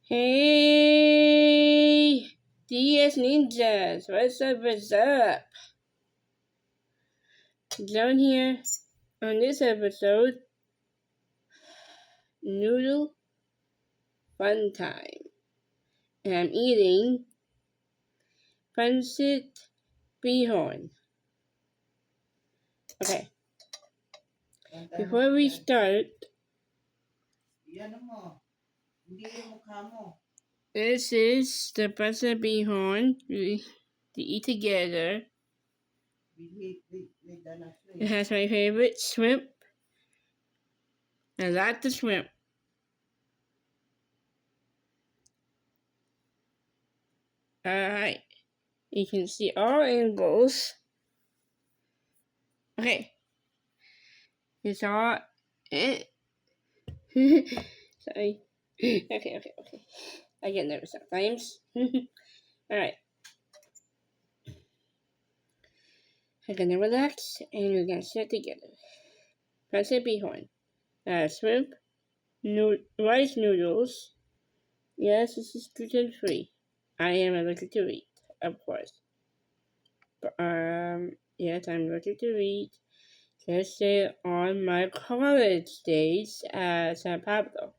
Hey, DS Ninjas, what's up, what's up? Down here on this episode, Noodle Fun Time. And I'm eating Pancit Bihon. Okay, before we start, this is the Pancit Bihon we eat together. It has my favorite shrimp. I like the shrimp. Alright, you can see all angles. Okay, it's all it. Sorry. Okay. I get nervous sometimes. Alright. I'm gonna relax and we're gonna sit together. Pancit Bihon. Shrimp, rice noodles. Yes, this is gluten free. I am allergic to wheat, of course. But, yes, I'm allergic to wheat. Let's say on my college days at San Pablo.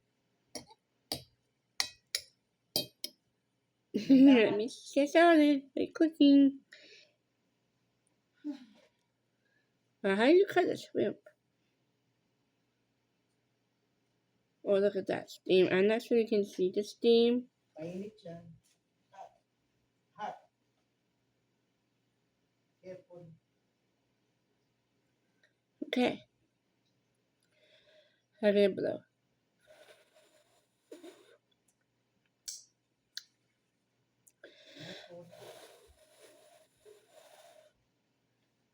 Let me get started by cooking. How do you cut a shrimp? Oh, look at that steam. I'm not sure you can see the steam. Okay. How do you blow?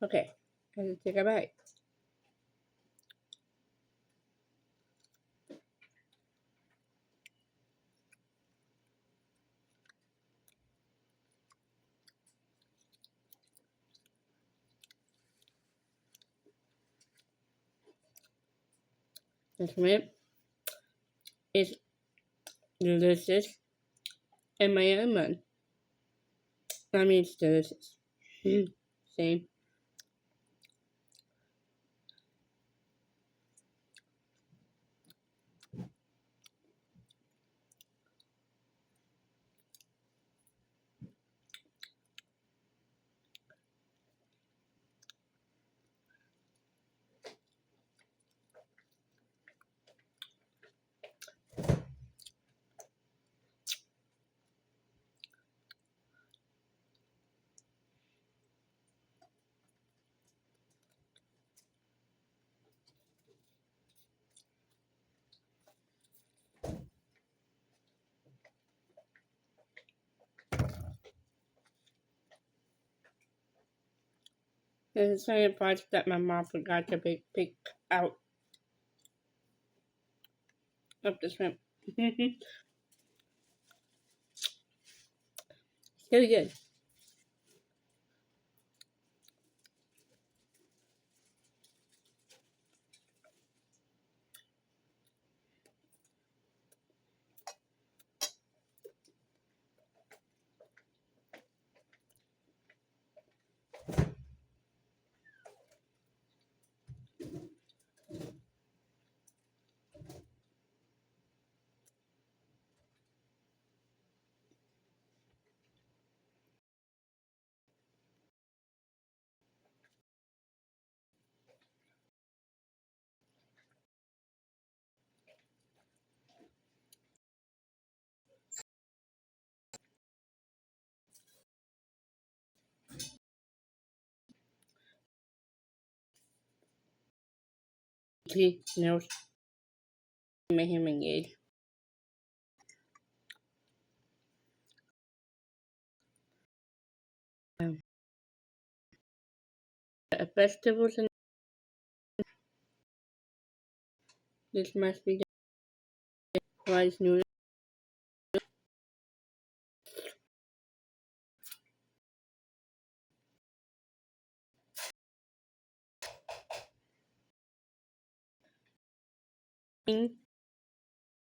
Okay. Let's take a bite. The shrimp is delicious in my own mind. I mean, it's delicious. Same. There's certain parts that my mom forgot to pick out of the shrimp. Really good. See, now my hearing aid. Vegetables and this must be the rice noodles.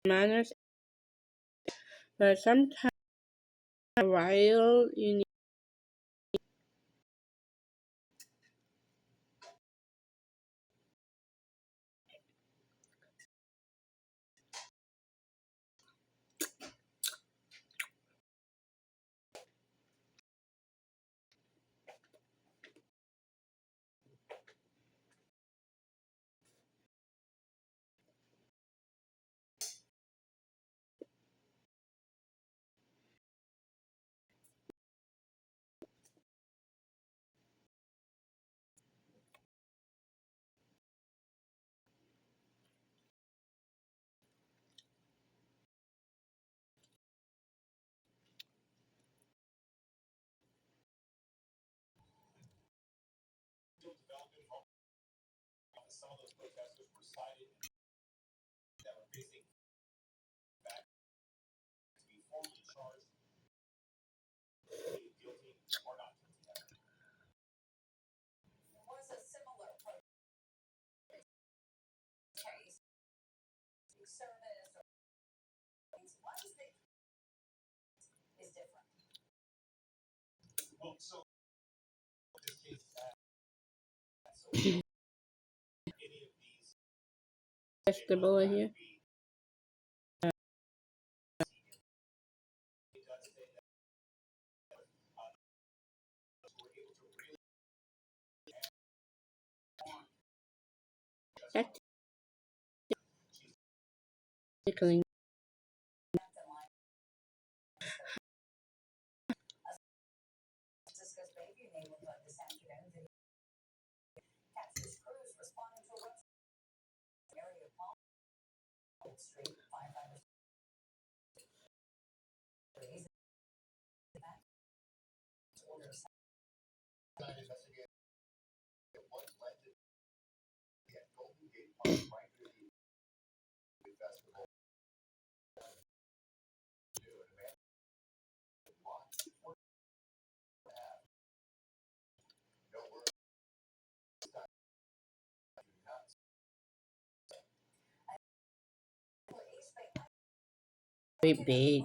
Manners but sometimes a while you need vegetable here. That's tickling. Very big.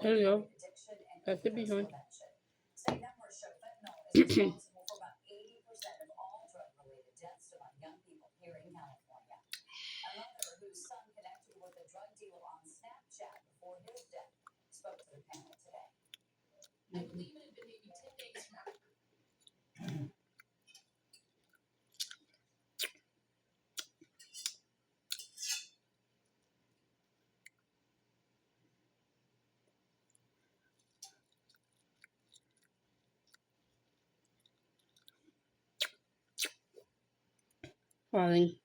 There you go. That's the big one. Falling.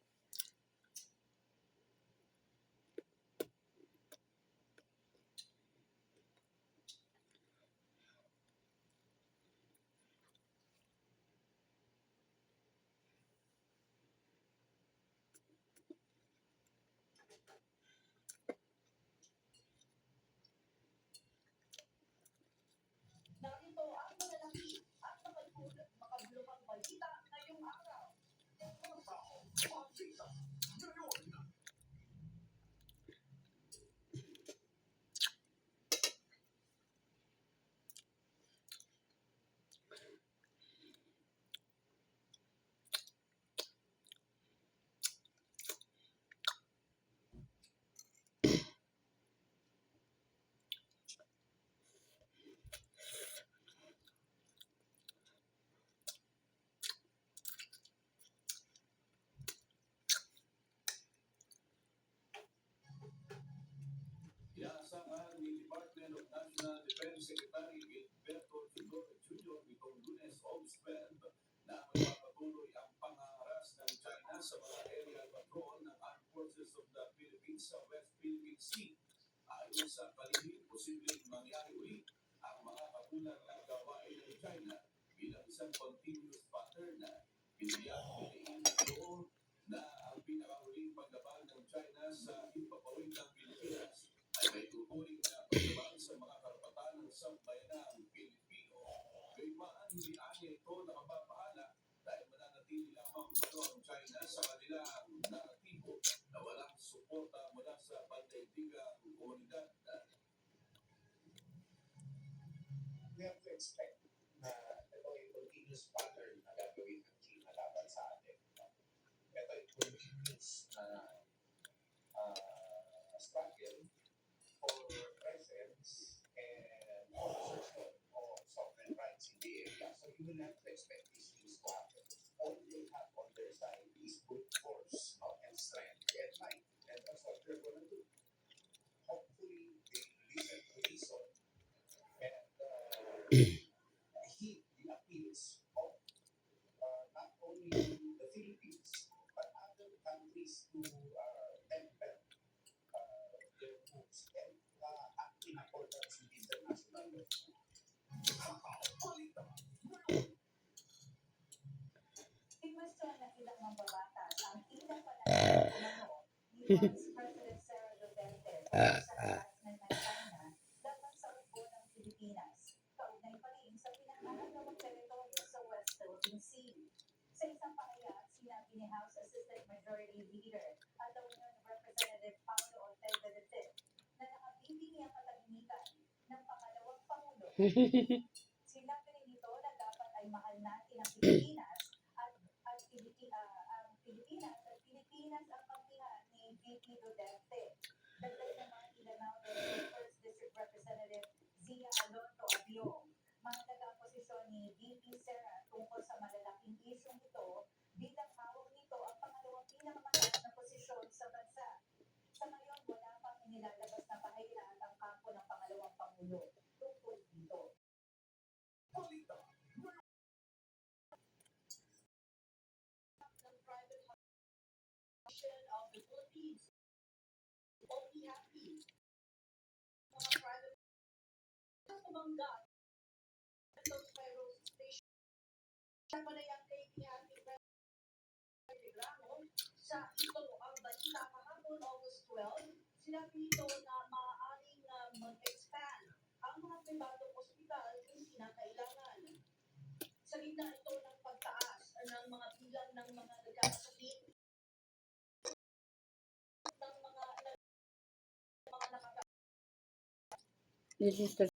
This is the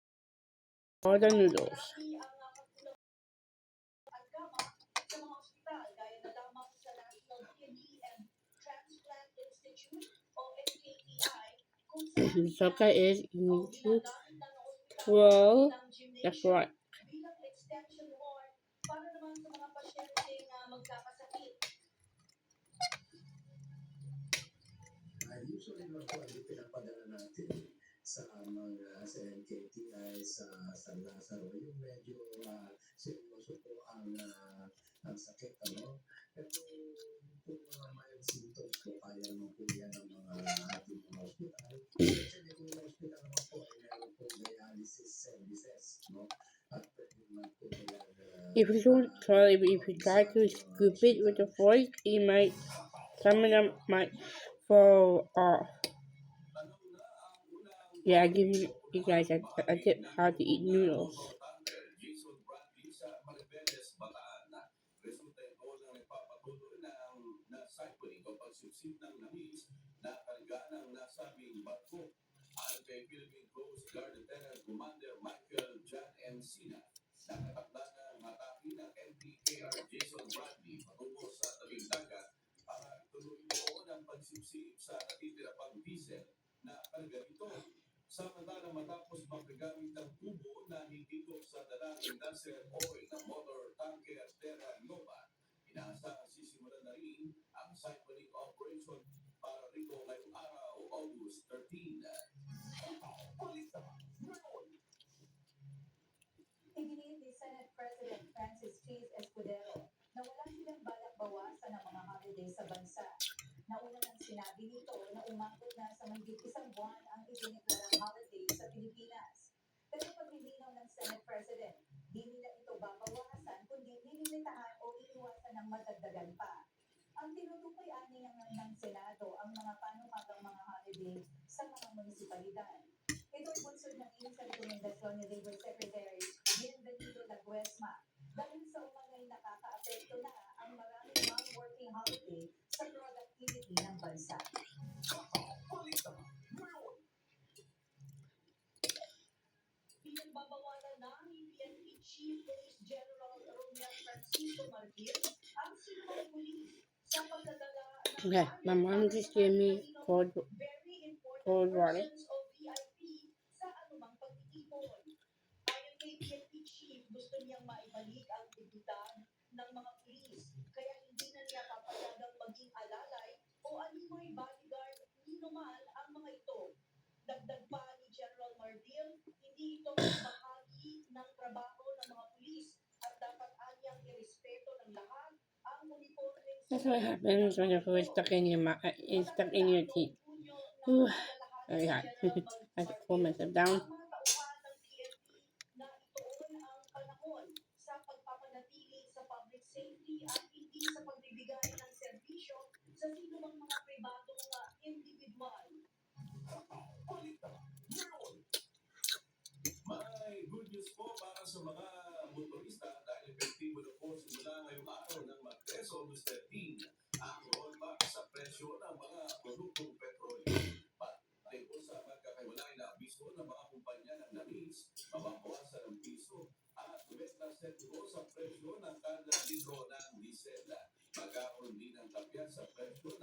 order noodles. The soccer is into 12. That's right. Usually naman po, hindi pinapadala natin sa mga sa NKTI, sa San Lazaro, yung medyo seryoso po ang sakit, ano? Pero kung mga mild symptoms po, kaya naman po yan ng mga ating mga hospital. Especially kung yung hospital naman po, ay meron po dialysis services, no? At pwede naman po nila If you try to scoop it with a fork, some of them might fall off. Yeah, I give you guys a tip how to eat noodles. President Francis Cheese Escudero na wala silang balak bawasan ang mga holiday sa bansa. Nauna nang sinabi nito na umabot na sa mahigit isang buwan ang itinitlarang holiday sa Pilipinas. Pero paglilinaw ng Senate President, di nila ito babawasan kundi lilimitahan o iiwasan ng madagdagan pa. Ang tinutukoy ani ng Senado ang mga panukagang mga holiday sa mga munisipalidad. Ito ay bunsod ng isang rekomendasyon ni Labor Secretary Bienvenido Laguesma dahil sa umano'y nakakaapekto na ang maraming non-working holiday sa productivity ng bansa. Pinagbabawalan na ni PNP Chief Police General Romeo Francisco Martir ang sinumang pulis sa pagdadala ng Okay, my mom just gave me cold very important cold water. persons o VIP sa anumang pagtitipon. Ayon kay PNP Chief, gusto niyang maibalik ang dignidad ng mga pulis, kaya hindi na niya papayagang maging alalay o animoy bodyguard nino man ang mga ito. Dagdag pa ni General Mardir, hindi ito bahagi ng trabaho ng mga pulis at dapat anyang irespeto ng lahat ang uniformeng That's what happens when your food is stuck in your mouth. Is stuck in your teeth. Ooh, very hot. I have to cool myself down. Ang mga tauhan ng PNP na ituon ang panahon sa pagpapanatili sa public safety at hindi sa pagbibigay ng serbisyo sa sinumang mga pribadong individual. May good news po para sa mga motorista dahil epektibo na po simula ngayong araw ng Martes, August 13 ang rollback sa presyo ng mga produktong petrolyo. Pati po sa magkakaiwalay na abiso ng mga kumpanya ng langis, mababawasan ang piso at umestasend po sa presyo ng kada litro ng diesel. Magkakaroon din ng tapya sa presyo